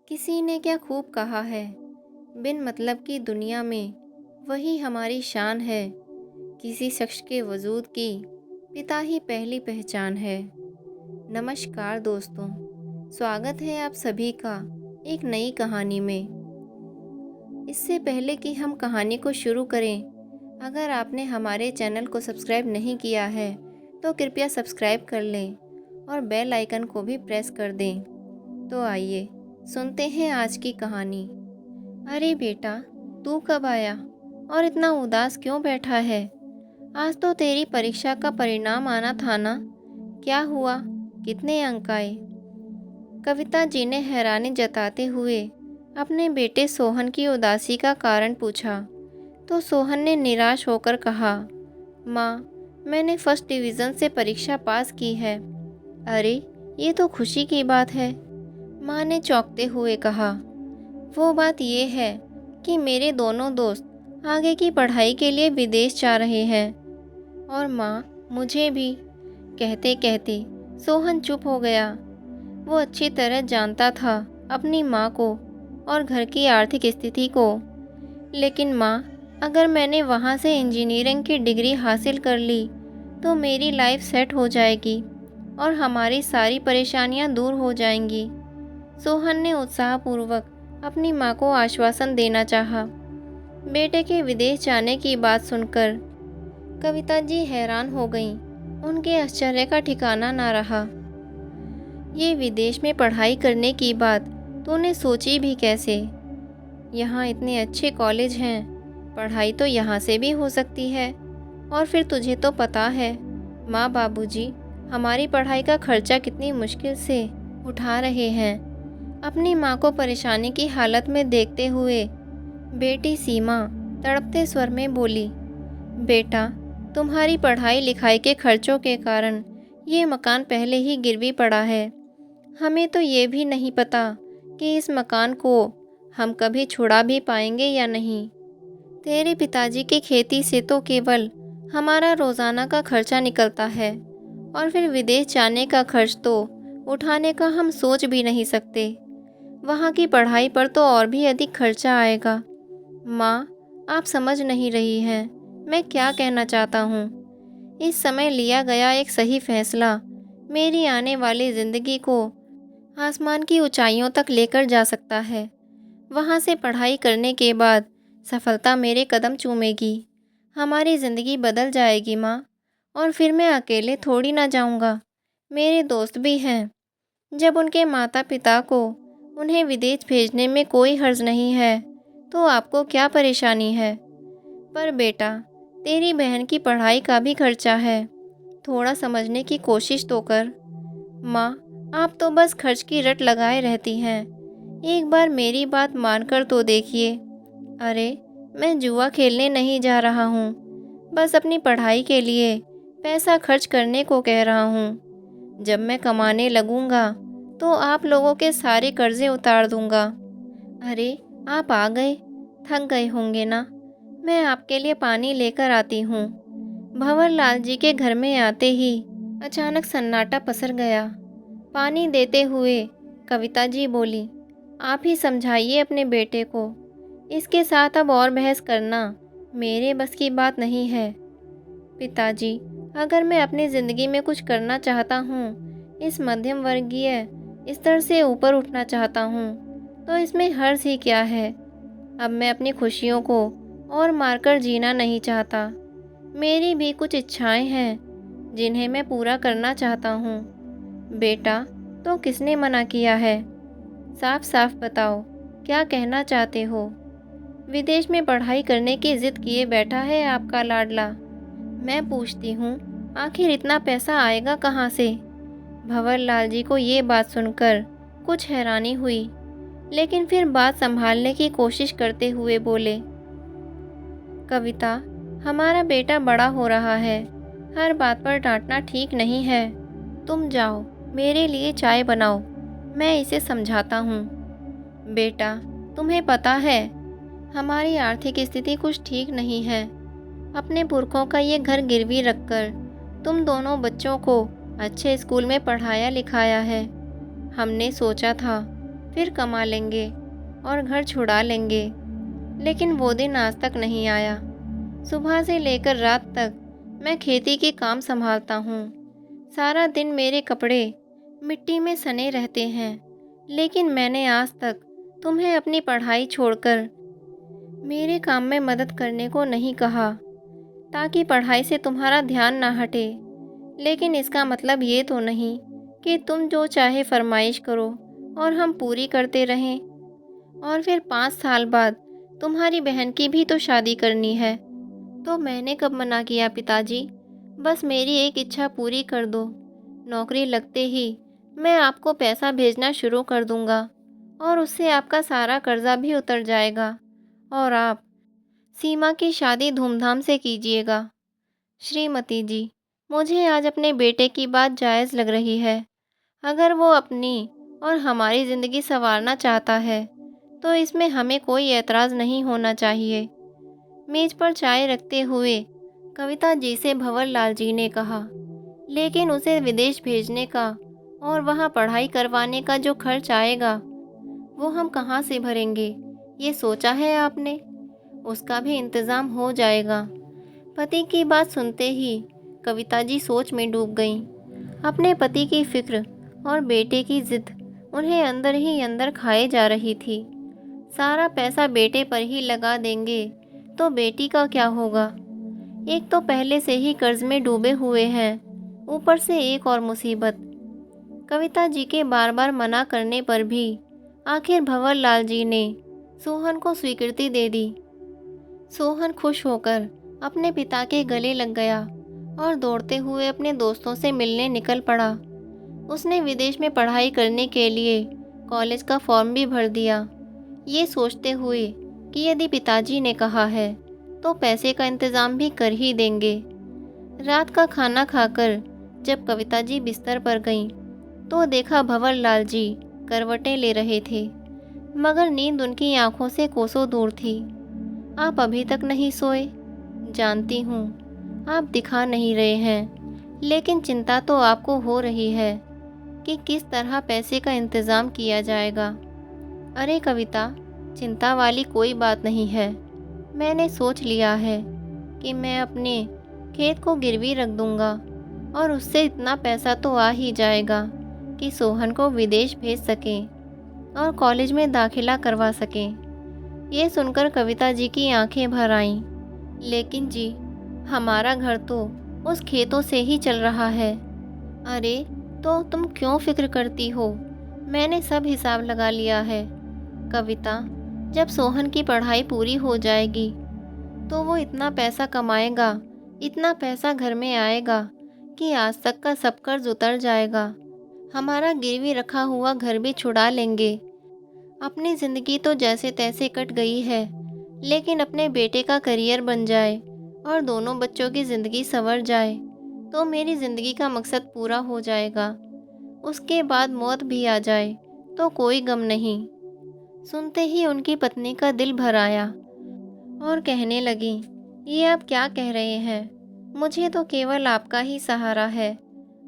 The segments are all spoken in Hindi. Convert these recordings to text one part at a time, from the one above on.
किसी ने क्या खूब कहा है, बिन मतलब की दुनिया में वही हमारी शान है। किसी शख्स के वजूद की पिता ही पहली पहचान है। नमस्कार दोस्तों, स्वागत है आप सभी का एक नई कहानी में। इससे पहले कि हम कहानी को शुरू करें, अगर आपने हमारे चैनल को सब्सक्राइब नहीं किया है तो कृपया सब्सक्राइब कर लें और बेल आइकन को भी प्रेस कर दें। तो आइए सुनते हैं आज की कहानी। अरे बेटा, तू कब आया और इतना उदास क्यों बैठा है? आज तो तेरी परीक्षा का परिणाम आना था ना। क्या हुआ? कितने अंक आए? कविता जी ने हैरानी जताते हुए अपने बेटे सोहन की उदासी का कारण पूछा तो सोहन ने निराश होकर कहा, माँ, मैंने फर्स्ट डिवीज़न से परीक्षा पास की है। अरे, ये तो खुशी की बात है। माँ ने चौंकते हुए कहा, वो बात ये है कि मेरे दोनों दोस्त आगे की पढ़ाई के लिए विदेश जा रहे हैं और माँ, मुझे भी। कहते कहते सोहन चुप हो गया। वो अच्छी तरह जानता था अपनी माँ को और घर की आर्थिक स्थिति को। लेकिन माँ, अगर मैंने वहाँ से इंजीनियरिंग की डिग्री हासिल कर ली तो मेरी लाइफ सेट हो जाएगी और हमारी सारी परेशानियाँ दूर हो जाएंगी। सोहन ने उत्साहपूर्वक अपनी माँ को आश्वासन देना चाहा। बेटे के विदेश जाने की बात सुनकर कविता जी हैरान हो गईं। उनके आश्चर्य का ठिकाना ना रहा। ये विदेश में पढ़ाई करने की बात तूने सोची भी कैसे? यहाँ इतने अच्छे कॉलेज हैं, पढ़ाई तो यहाँ से भी हो सकती है। और फिर तुझे तो पता है माँ बाबूजी हमारी पढ़ाई का खर्चा कितनी मुश्किल से उठा रहे हैं। अपनी माँ को परेशानी की हालत में देखते हुए बेटी सीमा तड़पते स्वर में बोली, बेटा, तुम्हारी पढ़ाई लिखाई के खर्चों के कारण ये मकान पहले ही गिरवी पड़ा है। हमें तो ये भी नहीं पता कि इस मकान को हम कभी छुड़ा भी पाएंगे या नहीं। तेरे पिताजी की खेती से तो केवल हमारा रोज़ाना का खर्चा निकलता है और फिर विदेश जाने का खर्च तो उठाने का हम सोच भी नहीं सकते। वहाँ की पढ़ाई पर तो और भी अधिक खर्चा आएगा। माँ, आप समझ नहीं रही हैं मैं क्या कहना चाहता हूँ। इस समय लिया गया एक सही फैसला मेरी आने वाली ज़िंदगी को आसमान की ऊंचाइयों तक लेकर जा सकता है। वहाँ से पढ़ाई करने के बाद सफलता मेरे कदम चूमेगी। हमारी ज़िंदगी बदल जाएगी माँ। और फिर मैं अकेले थोड़ी ना जाऊँगा, मेरे दोस्त भी हैं। जब उनके माता पिता को उन्हें विदेश भेजने में कोई हर्ज नहीं है तो आपको क्या परेशानी है? पर बेटा, तेरी बहन की पढ़ाई का भी खर्चा है। थोड़ा समझने की कोशिश तो कर। माँ, आप तो बस खर्च की रट लगाए रहती हैं। एक बार मेरी बात मानकर तो देखिए। अरे, मैं जुआ खेलने नहीं जा रहा हूँ, बस अपनी पढ़ाई के लिए पैसा खर्च करने को कह रहा हूँ। जब मैं कमाने लगूंगा तो आप लोगों के सारे कर्जे उतार दूंगा। अरे, आप आ गए, थक गए होंगे ना। मैं आपके लिए पानी लेकर आती हूँ। भंवरलाल जी के घर में आते ही अचानक सन्नाटा पसर गया। पानी देते हुए कविता जी बोली, आप ही समझाइए अपने बेटे को। इसके साथ अब और बहस करना मेरे बस की बात नहीं है। पिताजी, अगर मैं अपनी ज़िंदगी में कुछ करना चाहता हूँ, इस मध्यम वर्गीय स्तर से ऊपर उठना चाहता हूँ, तो इसमें हर्ज ही क्या है? अब मैं अपनी खुशियों को और मारकर जीना नहीं चाहता। मेरी भी कुछ इच्छाएं हैं जिन्हें मैं पूरा करना चाहता हूँ। बेटा, तो किसने मना किया है? साफ साफ बताओ, क्या कहना चाहते हो? विदेश में पढ़ाई करने की जिद किए बैठा है आपका लाडला। मैं पूछती हूँ, आखिर इतना पैसा आएगा कहाँ से? भंवरलाल जी को ये बात सुनकर कुछ हैरानी हुई, लेकिन फिर बात संभालने की कोशिश करते हुए बोले, कविता, हमारा बेटा बड़ा हो रहा है, हर बात पर डांटना ठीक नहीं है। तुम जाओ, मेरे लिए चाय बनाओ, मैं इसे समझाता हूँ। बेटा, तुम्हें पता है हमारी आर्थिक स्थिति कुछ ठीक नहीं है। अपने पुरखों का ये घर गिरवी रखकर तुम दोनों बच्चों को अच्छे स्कूल में पढ़ाया लिखाया है। हमने सोचा था फिर कमा लेंगे और घर छुड़ा लेंगे। लेकिन वो दिन आज तक नहीं आया। सुबह से लेकर रात तक मैं खेती के काम संभालता हूँ। सारा दिन मेरे कपड़े मिट्टी में सने रहते हैं, लेकिन मैंने आज तक तुम्हें अपनी पढ़ाई छोड़कर मेरे काम में मदद करने को नहीं कहा, ताकि पढ़ाई से तुम्हारा ध्यान ना हटे। लेकिन इसका मतलब ये तो नहीं कि तुम जो चाहे फरमाइश करो और हम पूरी करते रहें। और फिर 5 साल बाद तुम्हारी बहन की भी तो शादी करनी है। तो मैंने कब मना किया पिताजी? बस मेरी एक इच्छा पूरी कर दो। नौकरी लगते ही मैं आपको पैसा भेजना शुरू कर दूंगा और उससे आपका सारा कर्जा भी उतर जाएगा और आप सीमा की शादी धूमधाम से कीजिएगा। श्रीमती जी, मुझे आज अपने बेटे की बात जायज़ लग रही है। अगर वो अपनी और हमारी ज़िंदगी संवारना चाहता है तो इसमें हमें कोई एतराज़ नहीं होना चाहिए। मेज़ पर चाय रखते हुए कविता जी से भंवर लाल जी ने कहा, लेकिन उसे विदेश भेजने का और वहाँ पढ़ाई करवाने का जो खर्च आएगा वो हम कहाँ से भरेंगे? ये सोचा है आपने? उसका भी इंतज़ाम हो जाएगा। पति की बात सुनते ही कविता जी सोच में डूब गईं। अपने पति की फिक्र और बेटे की जिद उन्हें अंदर ही अंदर खाए जा रही थी। सारा पैसा बेटे पर ही लगा देंगे तो बेटी का क्या होगा? एक तो पहले से ही कर्ज में डूबे हुए हैं, ऊपर से एक और मुसीबत। कविता जी के बार बार मना करने पर भी आखिर भंवर लाल जी ने सोहन को स्वीकृति दे दी। सोहन खुश होकर अपने पिता के गले लग गया और दौड़ते हुए अपने दोस्तों से मिलने निकल पड़ा। उसने विदेश में पढ़ाई करने के लिए कॉलेज का फॉर्म भी भर दिया, ये सोचते हुए कि यदि पिताजी ने कहा है तो पैसे का इंतज़ाम भी कर ही देंगे। रात का खाना खाकर जब कविता जी बिस्तर पर गईं तो देखा भंवर लाल जी करवटें ले रहे थे, मगर नींद उनकी आंखों से कोसों दूर थी। आप अभी तक नहीं सोए? जानती हूँ आप दिखा नहीं रहे हैं, लेकिन चिंता तो आपको हो रही है कि किस तरह पैसे का इंतज़ाम किया जाएगा। अरे कविता, चिंता वाली कोई बात नहीं है। मैंने सोच लिया है कि मैं अपने खेत को गिरवी रख दूंगा और उससे इतना पैसा तो आ ही जाएगा कि सोहन को विदेश भेज सकें और कॉलेज में दाखिला करवा सकें। ये सुनकर कविता जी की आंखें भर आईं। लेकिन जी, हमारा घर तो उस खेतों से ही चल रहा है। अरे तो तुम क्यों फिक्र करती हो? मैंने सब हिसाब लगा लिया है। कविता, जब सोहन की पढ़ाई पूरी हो जाएगी तो वो इतना पैसा कमाएगा, इतना पैसा घर में आएगा कि आज तक का सब कर्ज उतर जाएगा। हमारा गिरवी रखा हुआ घर भी छुड़ा लेंगे। अपनी ज़िंदगी तो जैसे तैसे कट गई है, लेकिन अपने बेटे का करियर बन जाए और दोनों बच्चों की ज़िंदगी संवर जाए तो मेरी ज़िंदगी का मकसद पूरा हो जाएगा। उसके बाद मौत भी आ जाए तो कोई गम नहीं। सुनते ही उनकी पत्नी का दिल भर आया और कहने लगी, ये आप क्या कह रहे हैं? मुझे तो केवल आपका ही सहारा है।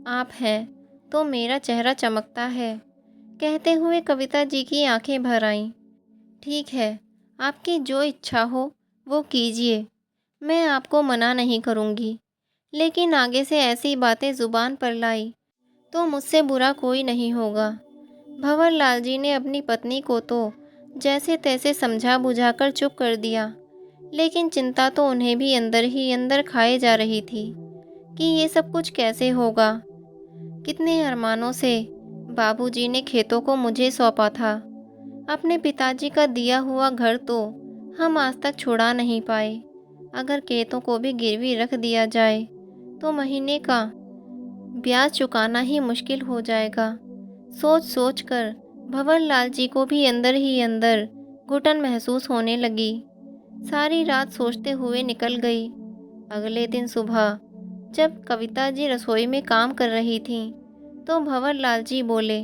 आप हैं तो मेरा चेहरा चमकता है। कहते हुए कविता जी की आंखें भर आईं। ठीक है, आपकी जो इच्छा हो वो कीजिए, मैं आपको मना नहीं करूँगी। लेकिन आगे से ऐसी बातें ज़ुबान पर लाई तो मुझसे बुरा कोई नहीं होगा। भंवर लाल जी ने अपनी पत्नी को तो जैसे तैसे समझा बुझाकर चुप कर दिया, लेकिन चिंता तो उन्हें भी अंदर ही अंदर खाए जा रही थी कि ये सब कुछ कैसे होगा। कितने अरमानों से बाबूजी ने खेतों को मुझे सौंपा था। अपने पिताजी का दिया हुआ घर तो हम आज तक छुड़ा नहीं पाए। अगर खेतों को भी गिरवी रख दिया जाए तो महीने का ब्याज चुकाना ही मुश्किल हो जाएगा। सोच सोच कर भंवर लाल जी को भी अंदर ही अंदर घुटन महसूस होने लगी। सारी रात सोचते हुए निकल गई। अगले दिन सुबह जब कविता जी रसोई में काम कर रही थीं तो भंवर लाल जी बोले,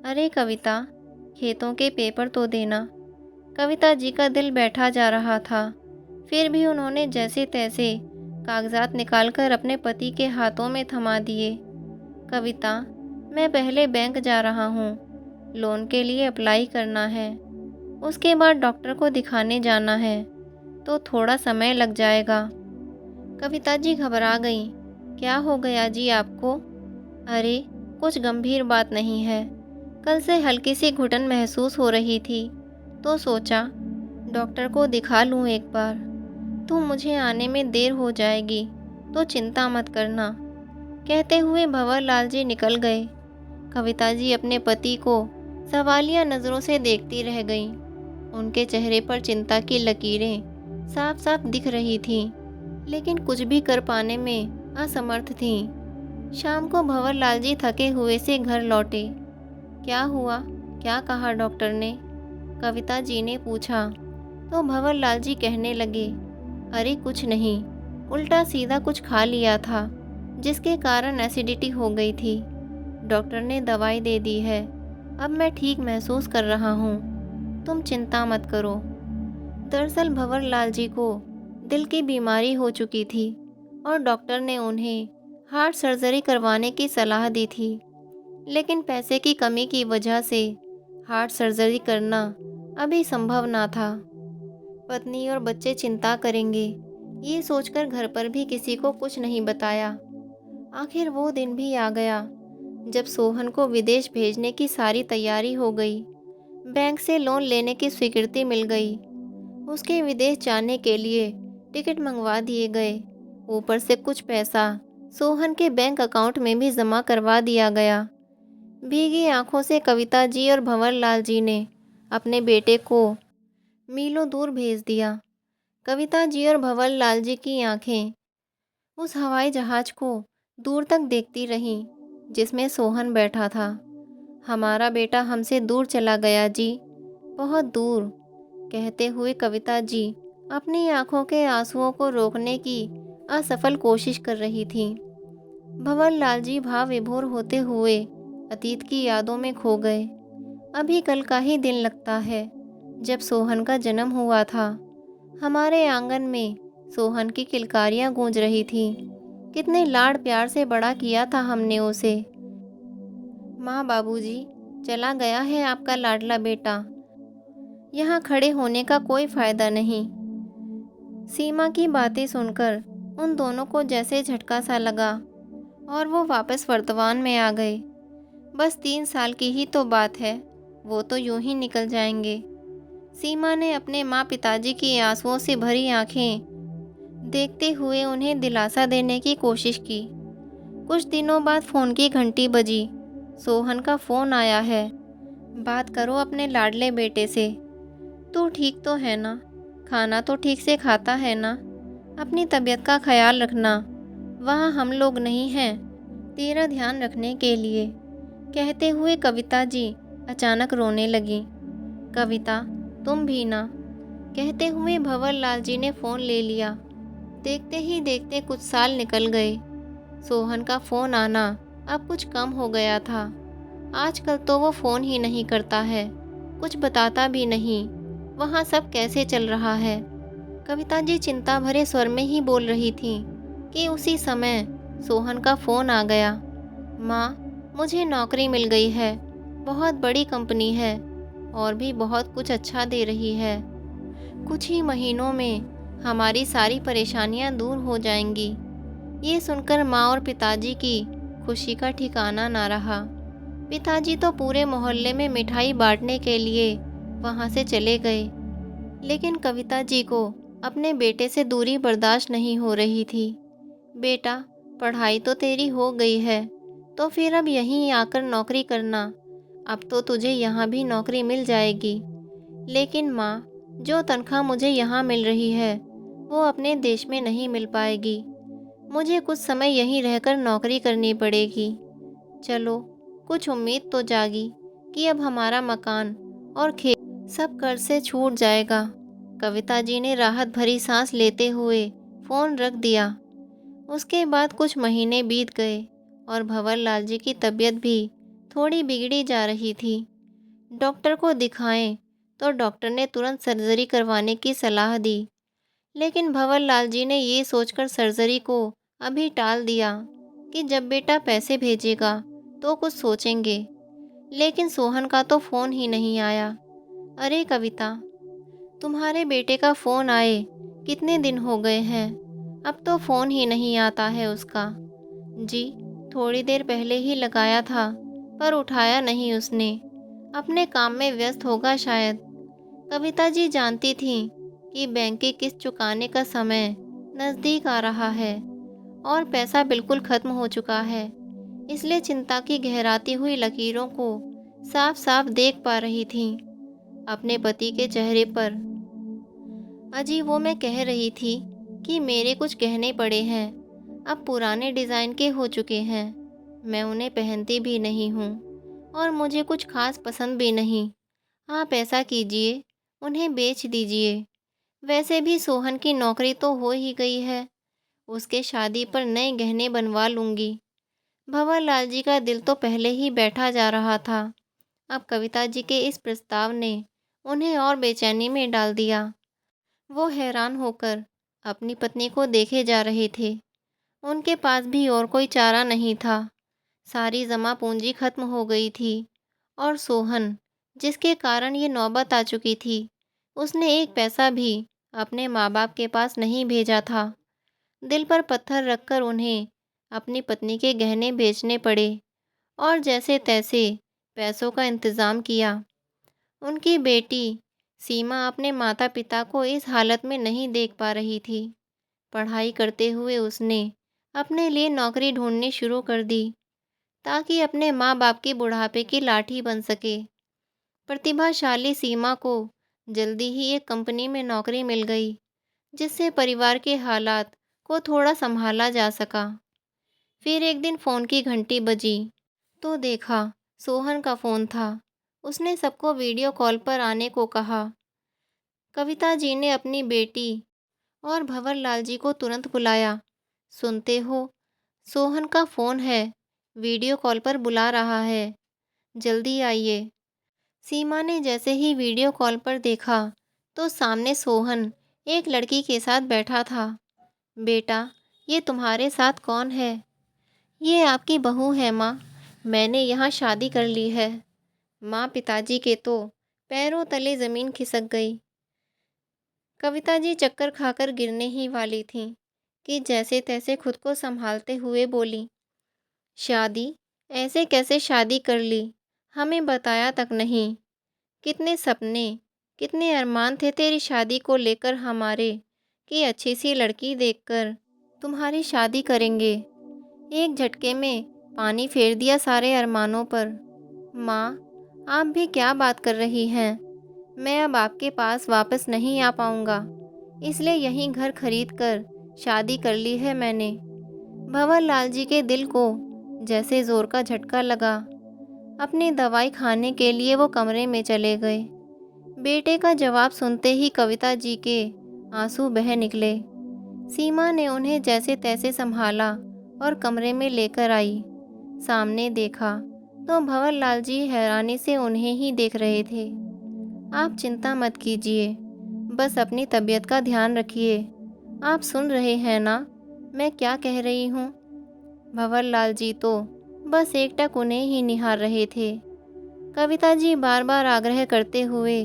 अरे कविता, खेतों के पेपर तो देना। कविता जी का दिल बैठा जा रहा था, फिर भी उन्होंने जैसे तैसे कागजात निकालकर अपने पति के हाथों में थमा दिए। कविता, मैं पहले बैंक जा रहा हूँ, लोन के लिए अप्लाई करना है, उसके बाद डॉक्टर को दिखाने जाना है, तो थोड़ा समय लग जाएगा। कविता जी घबरा गईं। क्या हो गया जी आपको? अरे, कुछ गंभीर बात नहीं है। कल से हल्की सी घुटन महसूस हो रही थी, तो सोचा डॉक्टर को दिखा लूँ एक बार। तो मुझे आने में देर हो जाएगी, तो चिंता मत करना। कहते हुए भंवरलाल जी निकल गए। कविता जी अपने पति को सवालिया नज़रों से देखती रह गईं। उनके चेहरे पर चिंता की लकीरें साफ साफ दिख रही थीं, लेकिन कुछ भी कर पाने में असमर्थ थीं। शाम को भंवरलाल जी थके हुए से घर लौटे। क्या हुआ? क्या कहा डॉक्टर ने? कविता जी ने पूछा। तो भंवरलाल जी कहने लगे, अरे कुछ नहीं, उल्टा सीधा कुछ खा लिया था, जिसके कारण एसिडिटी हो गई थी। डॉक्टर ने दवाई दे दी है, अब मैं ठीक महसूस कर रहा हूँ, तुम चिंता मत करो। दरअसल भंवरलाल जी को दिल की बीमारी हो चुकी थी और डॉक्टर ने उन्हें हार्ट सर्जरी करवाने की सलाह दी थी, लेकिन पैसे की कमी की वजह से हार्ट सर्जरी करना अभी संभव ना था। पत्नी और बच्चे चिंता करेंगे, ये सोचकर घर पर भी किसी को कुछ नहीं बताया। आखिर वो दिन भी आ गया जब सोहन को विदेश भेजने की सारी तैयारी हो गई। बैंक से लोन लेने की स्वीकृति मिल गई। उसके विदेश जाने के लिए टिकट मंगवा दिए गए। ऊपर से कुछ पैसा सोहन के बैंक अकाउंट में भी जमा करवा दिया गया। भीगी आंखों से कविता जी और भंवरलाल जी ने अपने बेटे को मीलों दूर भेज दिया। कविता जी और भंवरलाल जी की आंखें उस हवाई जहाज को दूर तक देखती रहीं, जिसमें सोहन बैठा था। हमारा बेटा हमसे दूर चला गया जी, बहुत दूर। कहते हुए कविता जी अपनी आंखों के आंसुओं को रोकने की असफल कोशिश कर रही थीं। भंवरलाल जी भाव विभोर होते हुए अतीत की यादों में खो गए। अभी कल का ही दिन लगता है जब सोहन का जन्म हुआ था। हमारे आंगन में सोहन की किलकारियां गूंज रही थीं। कितने लाड़ प्यार से बड़ा किया था हमने उसे। माँ, बाबूजी, चला गया है आपका लाडला बेटा। यहाँ खड़े होने का कोई फायदा नहीं। सीमा की बातें सुनकर उन दोनों को जैसे झटका सा लगा और वो वापस वर्तमान में आ गए। बस 3 साल की ही तो बात है, वो तो यूं ही निकल जाएंगे। सीमा ने अपने माँ पिताजी की आंसुओं से भरी आंखें देखते हुए उन्हें दिलासा देने की कोशिश की। कुछ दिनों बाद फ़ोन की घंटी बजी। सोहन का फ़ोन आया है। बात करो अपने लाडले बेटे से। तू ठीक तो है ना? खाना तो ठीक से खाता है ना? अपनी तबीयत का ख्याल रखना। वहाँ हम लोग नहीं हैं तेरा ध्यान रखने के लिए। कहते हुए कविता जी अचानक रोने लगी। कविता, तुम भी ना। कहते हुए भंवरलाल जी ने फ़ोन ले लिया। देखते ही देखते कुछ साल निकल गए। सोहन का फ़ोन आना अब कुछ कम हो गया था। आजकल तो वो फ़ोन ही नहीं करता है, कुछ बताता भी नहीं वहाँ सब कैसे चल रहा है। कविता जी चिंता भरे स्वर में ही बोल रही थी कि उसी समय सोहन का फ़ोन आ गया। माँ, मुझे नौकरी मिल गई है, बहुत बड़ी कंपनी है और भी बहुत कुछ अच्छा दे रही है। कुछ ही महीनों में हमारी सारी परेशानियां दूर हो जाएंगी। ये सुनकर माँ और पिताजी की खुशी का ठिकाना ना रहा। पिताजी तो पूरे मोहल्ले में मिठाई बांटने के लिए वहाँ से चले गए, लेकिन कविता जी को अपने बेटे से दूरी बर्दाश्त नहीं हो रही थी। बेटा, पढ़ाई तो तेरी हो गई है, तो फिर अब यहीं आकर नौकरी करना। अब तो तुझे यहाँ भी नौकरी मिल जाएगी। लेकिन माँ, जो तनख्वाह मुझे यहाँ मिल रही है वो अपने देश में नहीं मिल पाएगी। मुझे कुछ समय यहीं रहकर नौकरी करनी पड़ेगी। चलो, कुछ उम्मीद तो जागी कि अब हमारा मकान और खेत सब कर्ज से छूट जाएगा। कविता जी ने राहत भरी सांस लेते हुए फ़ोन रख दिया। उसके बाद कुछ महीने बीत गए और भंवरलाल जी की तबीयत भी थोड़ी बिगड़ी जा रही थी। डॉक्टर को दिखाएं तो डॉक्टर ने तुरंत सर्जरी करवाने की सलाह दी, लेकिन भंवरलाल जी ने ये सोचकर सर्जरी को अभी टाल दिया कि जब बेटा पैसे भेजेगा तो कुछ सोचेंगे। लेकिन सोहन का तो फ़ोन ही नहीं आया। अरे कविता, तुम्हारे बेटे का फ़ोन आए कितने दिन हो गए हैं, अब तो फ़ोन ही नहीं आता है उसका। जी, थोड़ी देर पहले ही लगाया था, पर उठाया नहीं उसने, अपने काम में व्यस्त होगा शायद। कविता जी जानती थीं कि बैंक की किस्त चुकाने का समय नज़दीक आ रहा है और पैसा बिल्कुल खत्म हो चुका है, इसलिए चिंता की गहराती हुई लकीरों को साफ साफ देख पा रही थीं अपने पति के चेहरे पर। अजी, वो मैं कह रही थी कि मेरे कुछ गहने पड़े हैं, अब पुराने डिज़ाइन के हो चुके हैं, मैं उन्हें पहनती भी नहीं हूँ और मुझे कुछ खास पसंद भी नहीं। आप ऐसा कीजिए, उन्हें बेच दीजिए। वैसे भी सोहन की नौकरी तो हो ही गई है, उसके शादी पर नए गहने बनवा लूँगी। भंवरलाल जी का दिल तो पहले ही बैठा जा रहा था, अब कविता जी के इस प्रस्ताव ने उन्हें और बेचैनी में डाल दिया। वो हैरान होकर अपनी पत्नी को देखे जा रहे थे। उनके पास भी और कोई चारा नहीं था। सारी जमा पूंजी खत्म हो गई थी और सोहन, जिसके कारण ये नौबत आ चुकी थी, उसने एक पैसा भी अपने माँ बाप के पास नहीं भेजा था। दिल पर पत्थर रखकर उन्हें अपनी पत्नी के गहने बेचने पड़े और जैसे तैसे पैसों का इंतज़ाम किया। उनकी बेटी सीमा अपने माता पिता को इस हालत में नहीं देख पा रही थी। पढ़ाई करते हुए उसने अपने लिए नौकरी ढूंढनी शुरू कर दी ताकि अपने माँ बाप की बुढ़ापे की लाठी बन सके। प्रतिभाशाली सीमा को जल्दी ही एक कंपनी में नौकरी मिल गई, जिससे परिवार के हालात को थोड़ा संभाला जा सका। फिर एक दिन फ़ोन की घंटी बजी तो देखा सोहन का फ़ोन था। उसने सबको वीडियो कॉल पर आने को कहा। कविता जी ने अपनी बेटी और भंवरलाल जी को तुरंत बुलाया। सुनते हो, सोहन का फ़ोन है, वीडियो कॉल पर बुला रहा है, जल्दी आइए। सीमा ने जैसे ही वीडियो कॉल पर देखा तो सामने सोहन एक लड़की के साथ बैठा था। बेटा, ये तुम्हारे साथ कौन है? ये आपकी बहू है माँ, मैंने यहाँ शादी कर ली है। माँ पिताजी के तो पैरों तले ज़मीन खिसक गई। कविता जी चक्कर खाकर गिरने ही वाली थीं कि जैसे तैसे खुद को संभालते हुए बोली, शादी? ऐसे कैसे शादी कर ली? हमें बताया तक नहीं। कितने सपने, कितने अरमान थे तेरी शादी को लेकर हमारे, कि अच्छी सी लड़की देखकर तुम्हारी शादी करेंगे। एक झटके में पानी फेर दिया सारे अरमानों पर। माँ, आप भी क्या बात कर रही हैं? मैं अब आपके पास वापस नहीं आ पाऊँगा, इसलिए यहीं घर खरीद कर शादी कर ली है मैंने। भंवरलाल जी के दिल को जैसे ज़ोर का झटका लगा। अपनी दवाई खाने के लिए वो कमरे में चले गए। बेटे का जवाब सुनते ही कविता जी के आंसू बह निकले। सीमा ने उन्हें जैसे तैसे संभाला और कमरे में लेकर आई। सामने देखा तो भंवरलाल जी हैरानी से उन्हें ही देख रहे थे। आप चिंता मत कीजिए, बस अपनी तबीयत का ध्यान रखिए। आप सुन रहे हैं ना मैं क्या कह रही हूँ? भंवरलाल जी तो बस एकटक उन्हें ही निहार रहे थे। कविता जी बार बार आग्रह करते हुए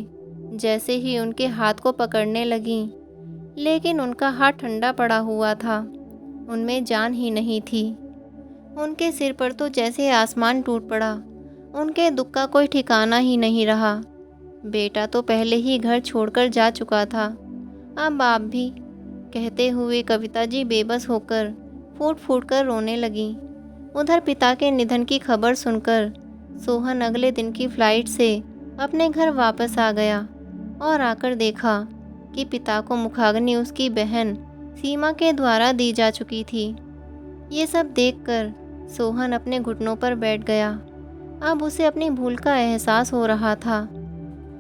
जैसे ही उनके हाथ को पकड़ने लगीं, लेकिन उनका हाथ ठंडा पड़ा हुआ था, उनमें जान ही नहीं थी। उनके सिर पर तो जैसे आसमान टूट पड़ा। उनके दुख का कोई ठिकाना ही नहीं रहा। बेटा तो पहले ही घर छोड़कर जा चुका था, अब आप भी, कहते हुए कविता जी बेबस होकर फूट फूट कर रोने लगीं। उधर पिता के निधन की खबर सुनकर सोहन अगले दिन की फ्लाइट से अपने घर वापस आ गया और आकर देखा कि पिता को मुखाग्नि उसकी बहन सीमा के द्वारा दी जा चुकी थी। ये सब देखकर सोहन अपने घुटनों पर बैठ गया। अब उसे अपनी भूल का एहसास हो रहा था।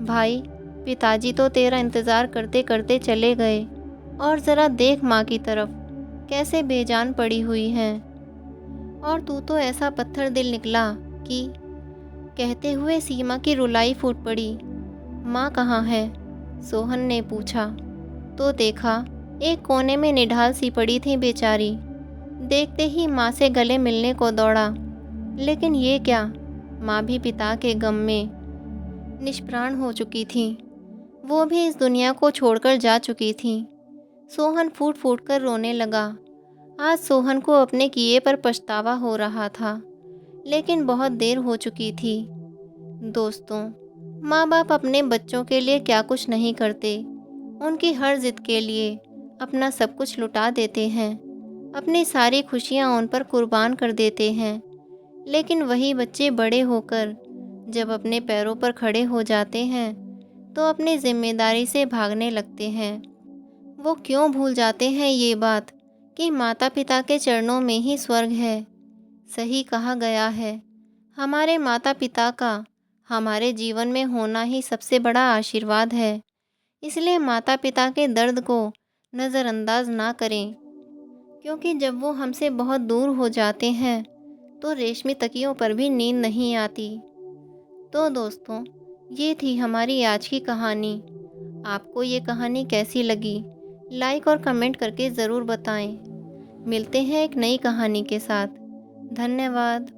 भाई, पिताजी तो तेरा इंतज़ार करते करते चले गए, और ज़रा देख माँ की तरफ, कैसे बेजान पड़ी हुई हैं। और तू तो ऐसा पत्थर दिल निकला कि, कहते हुए सीमा की रुलाई फूट पड़ी। माँ कहाँ है? सोहन ने पूछा तो देखा एक कोने में निढाल सी पड़ी थी बेचारी। देखते ही माँ से गले मिलने को दौड़ा, लेकिन ये क्या, माँ भी पिता के गम में निष्प्राण हो चुकी थी। वो भी इस दुनिया को छोड़कर जा चुकी थी। सोहन फूट फूट कर रोने लगा। आज सोहन को अपने किए पर पछतावा हो रहा था, लेकिन बहुत देर हो चुकी थी। दोस्तों, माँ बाप अपने बच्चों के लिए क्या कुछ नहीं करते। उनकी हर जिद के लिए अपना सब कुछ लुटा देते हैं, अपनी सारी खुशियाँ उन पर कुर्बान कर देते हैं। लेकिन वही बच्चे बड़े होकर जब अपने पैरों पर खड़े हो जाते हैं तो अपनी जिम्मेदारी से भागने लगते हैं। वो क्यों भूल जाते हैं ये बात कि माता पिता के चरणों में ही स्वर्ग है। सही कहा गया है, हमारे माता पिता का हमारे जीवन में होना ही सबसे बड़ा आशीर्वाद है। इसलिए माता पिता के दर्द को नज़रअंदाज ना करें, क्योंकि जब वो हमसे बहुत दूर हो जाते हैं तो रेशमी तकियों पर भी नींद नहीं आती। तो दोस्तों, ये थी हमारी आज की कहानी। आपको ये कहानी कैसी लगी? लाइक और कमेंट करके ज़रूर बताएं। मिलते हैं एक नई कहानी के साथ। धन्यवाद।